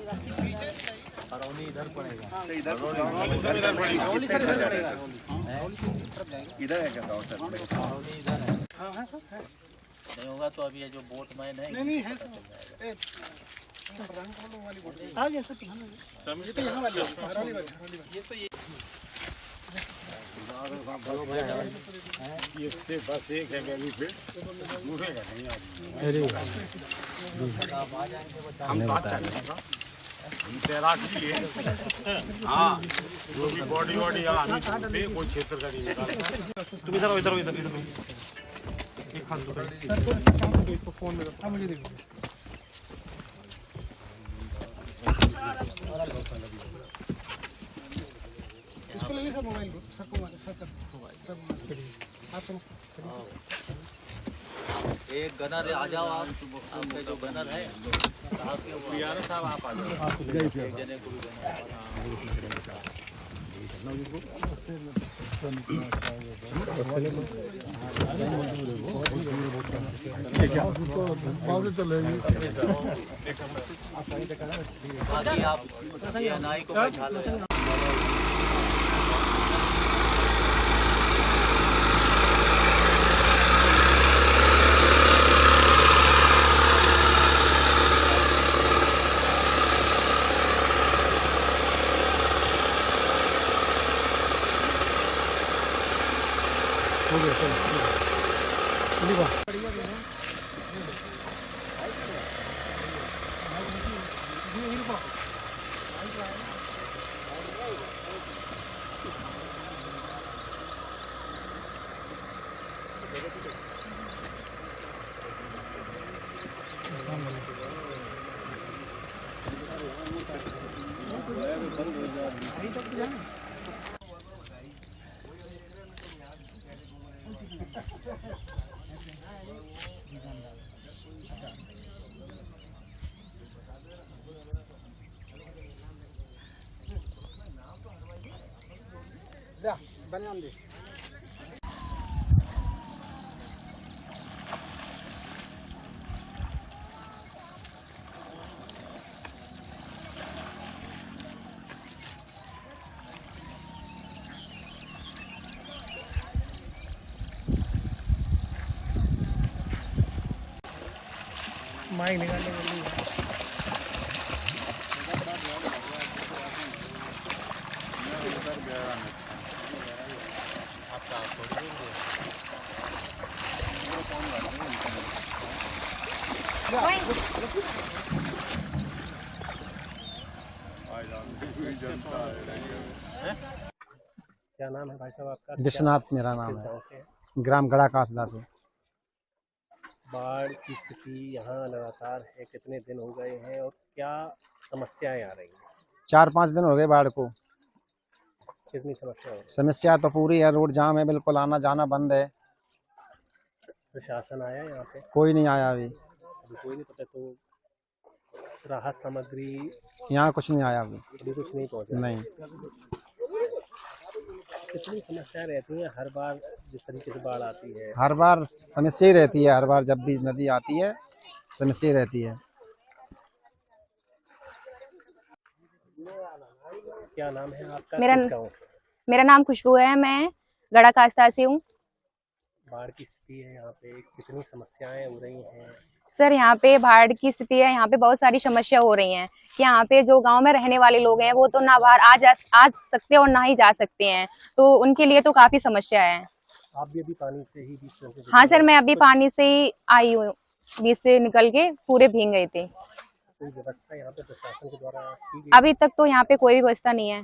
परौनी इधर पड़ेगा, इधर है क्या गाँव सर? परौनी इधर है। हाँ हाँ सर है। नहीं होगा तो अभी ये जो बोट मैन है नहीं है सर। वाली बोट आ गया सर। ये तो यहाँ वाली हराली वाली ये तो ये से बस एक है अभी फिर घूमेगा नहीं अरे हम साथ चलेंगे हम तैराक भी है। हाँ जो भी बॉडी वॉडी कोई क्षेत्र का नहीं निकाल। तुम इधर इधर इधर इधर एक हाथ दो सर को इसको फोन में दो। मुझे देखो इसको ले ली सर मोबाइल को। सर को मारे सर कर आप एक गनर आ जाओ आप, आपके जो गनर है साहब के ऊपर साहब आप आ जाओ। एक जने को भी बाकी आप नाई को बैठा लो। हो गया चलो चलिए बात बनियान दे। माइक निकालने के लिए क्या नाम है भाई साहब आपका? विश्वनाथ मेरा नाम है, ग्राम गड़ा कासदा से। बाढ़ की स्थिति यहाँ लगातार है, कितने दिन हो गए हैं और क्या समस्याएं आ रही हैं? 4-5 दिन हो गए बाढ़ को। कितनी समस्या है? समस्या तो पूरी है, रोड जाम है, बिल्कुल आना जाना बंद है। प्रशासन आया यहाँ पे? कोई नहीं आया अभी कोई नहीं पता। तो राहत सामग्री यहाँ कुछ नहीं आया अभी कुछ नहीं पहुँचा? नहीं। कितनी समस्या रहती है हर बार जिस तरीके से बाढ़ आती है? हर बार समस्या ही रहती है, हर बार जब भी नदी आती है समस्या रहती है। क्या नाम है आपका? मेरा नाम खुशबू है, मैं गड़ा कास्ता से हूँ। बाढ़ की स्थिति है यहाँ पे, कितनी समस्याएं हो रही हैं? सर यहाँ पे बाढ़ की स्थिति है, यहाँ पे बहुत सारी समस्या हो रही हैं कि यहाँ पे जो गांव में रहने वाले लोग हैं वो तो ना बाहर आ सकते हैं और ना ही जा सकते हैं, तो उनके लिए तो काफी समस्या है। आप भी अभी पानी से ही बीच से? हाँ सर, मैं अभी पानी से ही आई हूँ, बीच से निकल के पूरे भीग गए थे। कोई व्यवस्था यहाँ पे प्रशासन के द्वारा की गई? अभी तक तो यहाँ पे कोई व्यवस्था नहीं है।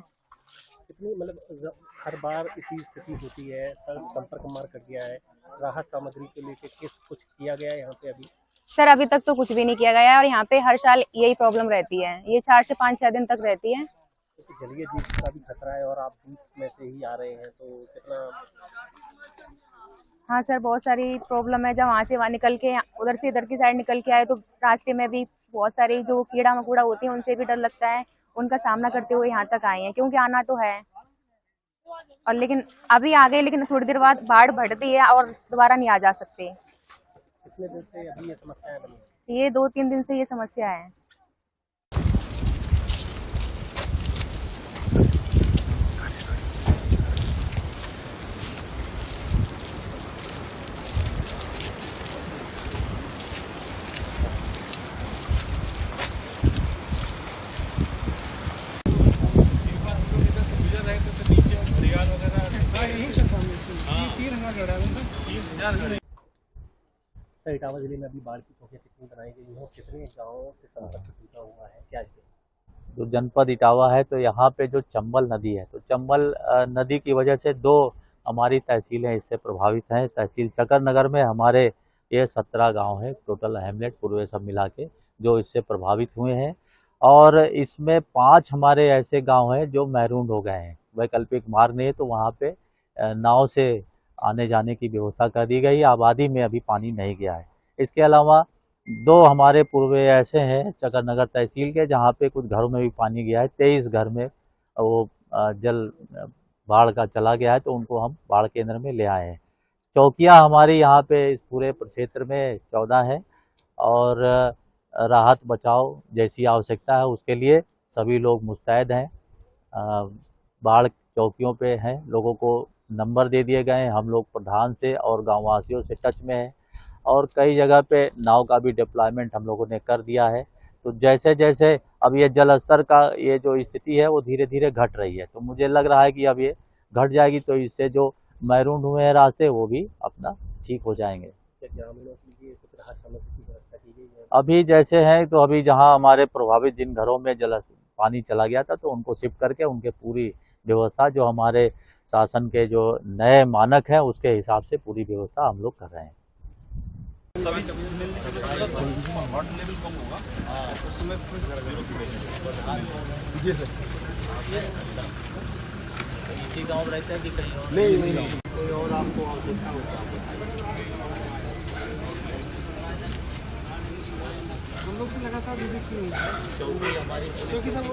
कितनी मतलब हर बार इसी स्थिति होती है, संपर्क मार कर गया है, राहत सामग्री को लेकर कुछ किया गया है यहाँ पे अभी? सर अभी तक तो कुछ भी नहीं किया गया है और यहाँ पे हर साल यही प्रॉब्लम रहती है, ये 4 से 5-6 दिन तक रहती है। तो जलीय जीव का भी खतरा है और आप बीच में से ही आ रहे हैं, तो कितना? हाँ सर, बहुत सारी प्रॉब्लम है। जब वहाँ से वहाँ निकल के उधर से इधर की साइड निकल के आए तो रास्ते में भी बहुत सारी जो कीड़ा मकोड़ा होती है उनसे भी डर लगता है, उनका सामना करते हुए यहाँ तक आए हैं, क्योंकि आना तो है। और लेकिन अभी आ गए, लेकिन थोड़ी देर बाद बाढ़ बढ़ती है और दोबारा नहीं आ जा सकते। कितने दिन से अभी ये समस्या है? ये 2-3 दिन से ये समस्या है। सर इटावा जिले में अभी बाढ़ की चौकियां कितनी बनाई गई हैं, कितने गाँवों से संपर्क टूटा हुआ है, क्या स्थिति? जो जनपद इटावा है तो यहाँ पे जो चंबल नदी है तो चंबल नदी की वजह से 2 हमारी तहसीलें इससे प्रभावित हैं। तहसील चकर नगर में हमारे ये 17 गांव है, टोटल हैमलेट पूर्वे सब मिला के जो इससे प्रभावित हुए हैं, और इसमें 5 हमारे ऐसे गांव हैं जो मैरून हो गए हैं। वैकल्पिक मार्ग नहीं है तो वहाँ पे नाव से आने जाने की व्यवस्था कर दी गई। आबादी में अभी पानी नहीं गया है। इसके अलावा 2 हमारे पूर्वे ऐसे हैं चकर नगर तहसील के जहाँ पे कुछ घरों में भी पानी गया है। 23 घर में वो जल बाढ़ का चला गया है तो उनको हम बाढ़ केंद्र में ले आए हैं। चौकियाँ हमारी यहाँ पे इस पूरे क्षेत्र में 14 है, और राहत बचाव जैसी आवश्यकता है उसके लिए सभी लोग मुस्तैद हैं। बाढ़ चौकियों पे हैं, लोगों को नंबर दे दिए गए हैं। हम लोग प्रधान से और गाँववासियों से टच में हैं, और कई जगह पे नाव का भी डिप्लॉयमेंट हम लोगों ने कर दिया है। तो जैसे जैसे अब ये जल स्तर का ये जो स्थिति है वो धीरे धीरे घट रही है, तो मुझे लग रहा है कि अब ये घट जाएगी तो इससे जो मैरून हुए हैं रास्ते वो भी अपना ठीक हो जाएंगे। ग्रामीणों के लिए कुछ राहत सामग्री की व्यवस्था की गई है? अभी जैसे हैं तो अभी जहां हमारे प्रभावित जिन घरों में पानी चला गया था तो उनको शिफ्ट करके उनके पूरी व्यवस्था जो हमारे शासन के जो नए मानक हैं उसके हिसाब से पूरी व्यवस्था हम लोग कर रहे हैं। इसी गाँव रहते हैं कि कहीं और? नहीं कोई और आपको आवश्यकता होता है? हम लोग से लगातार चौकी हमारी क्योंकि सब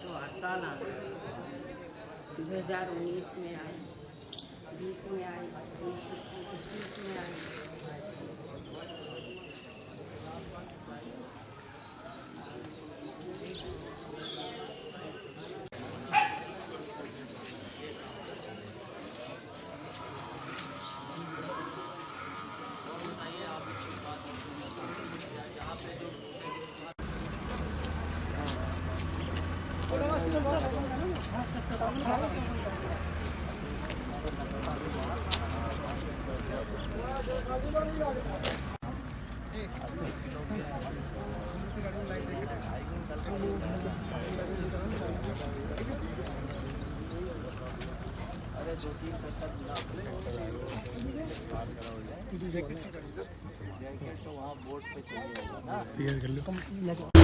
तो 8 साल आ गए। 2019 में आए, 20 में आए, 21 में आए। तो वहाँ बोर्ड पे चाहिए होगा ना।